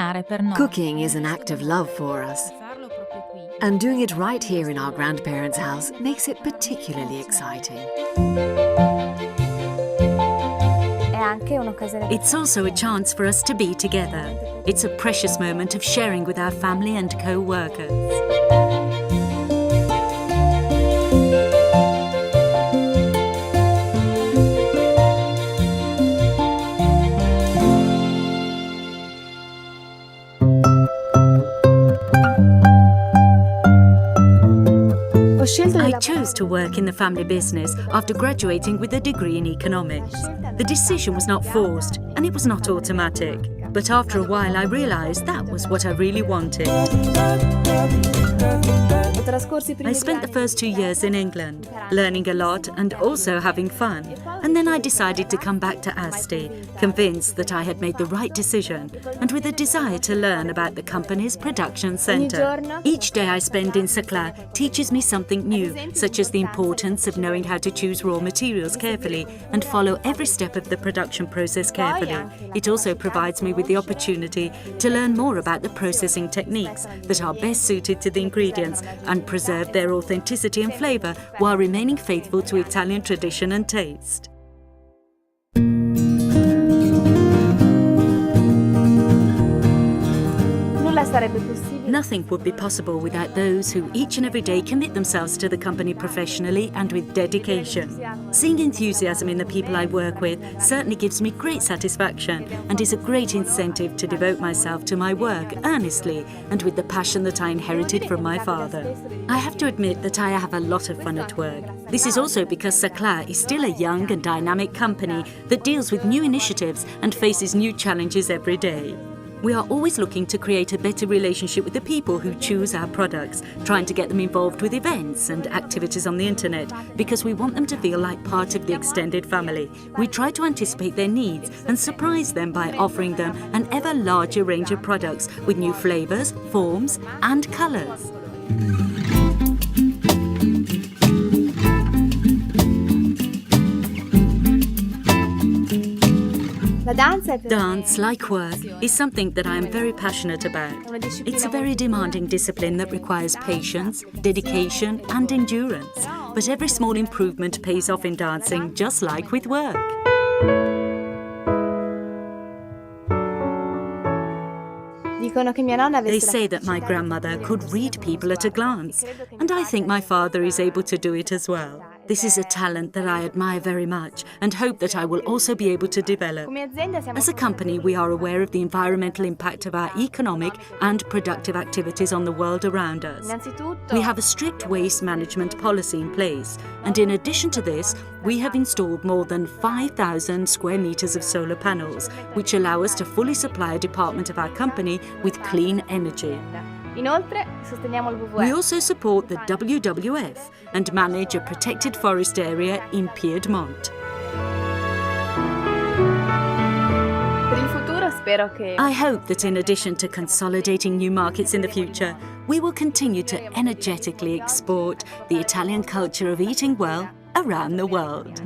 cucinare per noi. Cooking is an act of love for us, and doing it right here in our grandparents' house makes it particularly exciting. It's also a chance for us to be together. It's a precious moment of sharing with our family and co-workers. I chose to work in the family business after graduating with a degree in economics. The decision was not forced and it was not automatic. But after a while I realized that was what I really wanted. I spent the first 2 years in England, learning a lot and also having fun. And then I decided to come back to Asti, convinced that I had made the right decision and with a desire to learn about the company's production centre. Each day I spend in Saclà teaches me something new, such as the importance of knowing how to choose raw materials carefully and follow every step of the production process carefully. It also provides me with the opportunity to learn more about the processing techniques that are best suited to the ingredients and preserve their authenticity and flavour while remaining faithful to Italian tradition and taste. Nothing would be possible without those who each and every day commit themselves to the company professionally and with dedication. Seeing enthusiasm in the people I work with certainly gives me great satisfaction and is a great incentive to devote myself to my work earnestly and with the passion that I inherited from my father. I have to admit that I have a lot of fun at work. This is also because Saclà is still a young and dynamic company that deals with new initiatives and faces new challenges every day. We are always looking to create a better relationship with the people who choose our products, trying to get them involved with events and activities on the internet because we want them to feel like part of the extended family. We try to anticipate their needs and surprise them by offering them an ever larger range of products with new flavours, forms and colours. Dance, like work, is something that I am very passionate about. It's a very demanding discipline that requires patience, dedication and endurance. But every small improvement pays off in dancing, just like with work. They say that my grandmother could read people at a glance, and I think my father is able to do it as well. This is a talent that I admire very much and hope that I will also be able to develop. As a company, we are aware of the environmental impact of our economic and productive activities on the world around us. We have a strict waste management policy in place, and in addition to this, we have installed more than 5,000 square meters of solar panels, which allow us to fully supply a department of our company with clean energy. We also support the WWF and manage a protected forest area in Piedmont. I hope that in addition to consolidating new markets in the future, we will continue to energetically export the Italian culture of eating well around the world.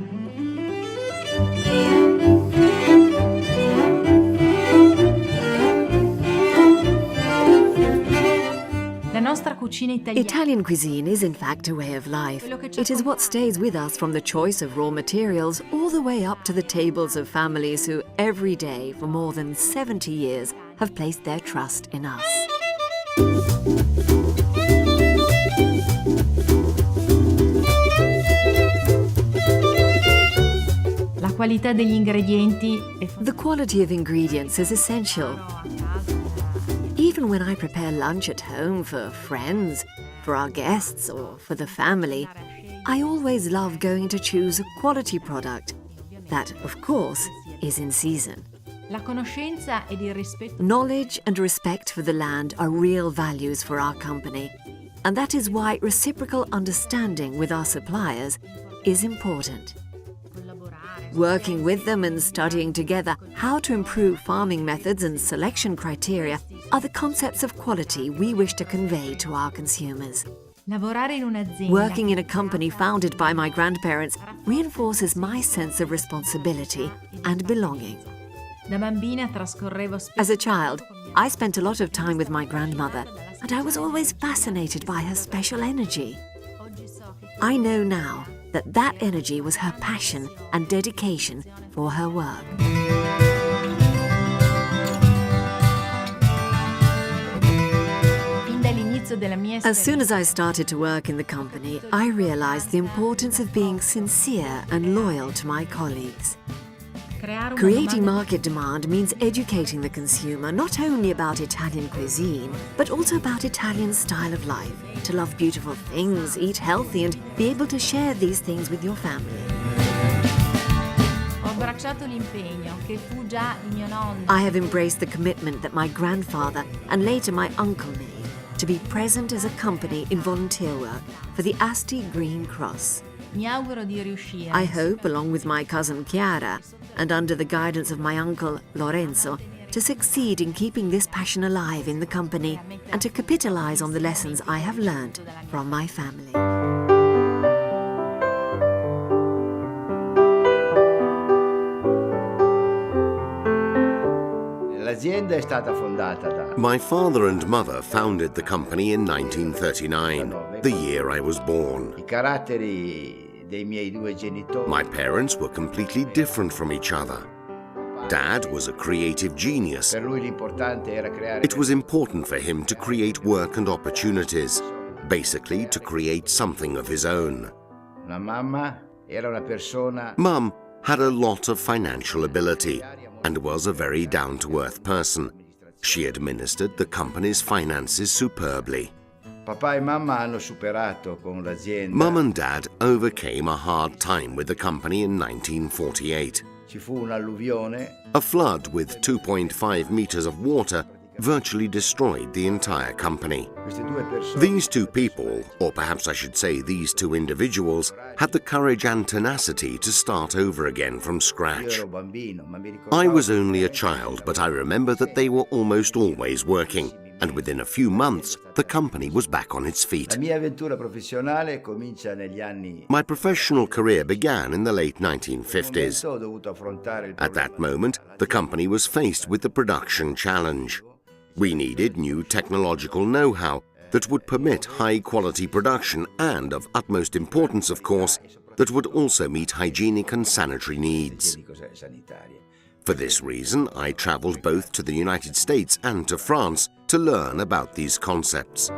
Italian cuisine is in fact a way of life. It is what stays with us from the choice of raw materials all the way up to the tables of families who every day for more than 70 years have placed their trust in us. The quality of ingredients is essential. Even when I prepare lunch at home for friends, for our guests or for the family, I always love going to choose a quality product that, of course, is in season. Knowledge and respect for the land are real values for our company, and that is why reciprocal understanding with our suppliers is important. Working with them and studying together how to improve farming methods and selection criteria are the concepts of quality we wish to convey to our consumers. Working in a company founded by my grandparents reinforces my sense of responsibility and belonging. As a child, I spent a lot of time with my grandmother, and I was always fascinated by her special energy. I know now that that energy was her passion and dedication for her work. As soon as I started to work in the company, I realized the importance of being sincere and loyal to my colleagues. Creating market demand means educating the consumer not only about Italian cuisine, but also about Italian style of life, to love beautiful things, eat healthy, and be able to share these things with your family. I have embraced the commitment that my grandfather and later my uncle made to be present as a company in volunteer work for the Asti Green Cross. I hope, along with my cousin Chiara, and under the guidance of my uncle Lorenzo, to succeed in keeping this passion alive in the company and to capitalize on the lessons I have learned from my family. My father and mother founded the company in 1939, the year I was born. My parents were completely different from each other. Dad was a creative genius. It was important for him to create work and opportunities, basically to create something of his own. Mum had a lot of financial ability and was a very down-to-earth person. She administered the company's finances superbly. Mum and Dad overcame a hard time with the company in 1948. A flood with 2.5 meters of water virtually destroyed the entire company. These two people, or perhaps I should say these two individuals, had the courage and tenacity to start over again from scratch. I was only a child, but I remember that they were almost always working, and within a few months, the company was back on its feet. My professional career began in the late 1950s. At that moment, the company was faced with the production challenge. We needed new technological know-how that would permit high-quality production and, of utmost importance, of course, that would also meet hygienic and sanitary needs. For this reason, I traveled both to the United States and to France to learn about these concepts.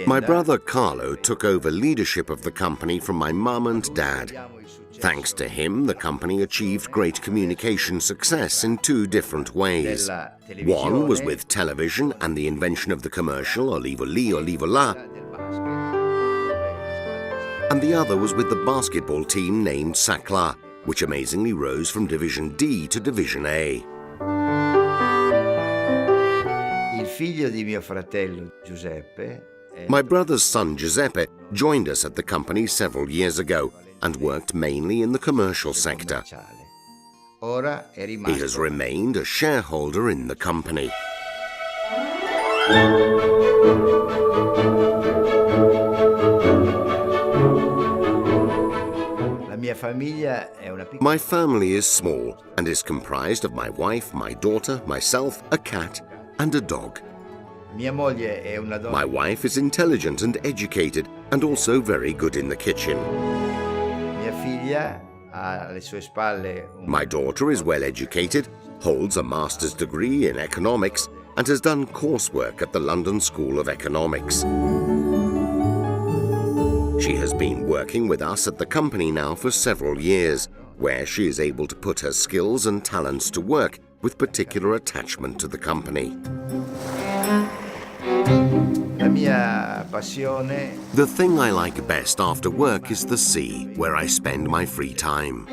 My brother Carlo took over leadership of the company from my mum and dad. Thanks to him, the company achieved great communication success in two different ways. One was with television and the invention of the commercial Olivo lì, Olivo là, and the other was with the basketball team named Saclà, which amazingly rose from Division D to Division A. My brother's son Giuseppe joined us at the company several years ago and worked mainly in the commercial sector. He has remained a shareholder in the company. My family is small and is comprised of my wife, my daughter, myself, a cat, and a dog. My wife is intelligent and educated and also very good in the kitchen. My daughter is well educated, holds a master's degree in economics, and has done coursework at the London School of Economics. She has been working with us at the company now for several years, where she is able to put her skills and talents to work with particular attachment to the company. The thing I like best after work is the sea, where I spend my free time.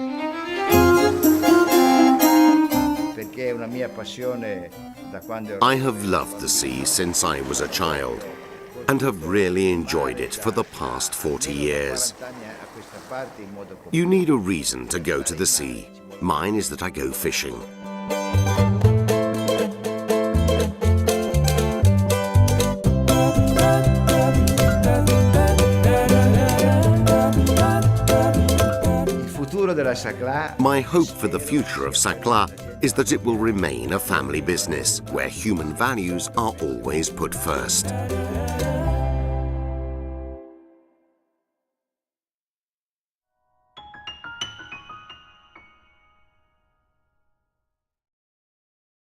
I have loved the sea since I was a child and have really enjoyed it for the past 40 years. You need a reason to go to the sea. Mine is that I go fishing. My hope for the future of Saclà is that it will remain a family business where human values are always put first.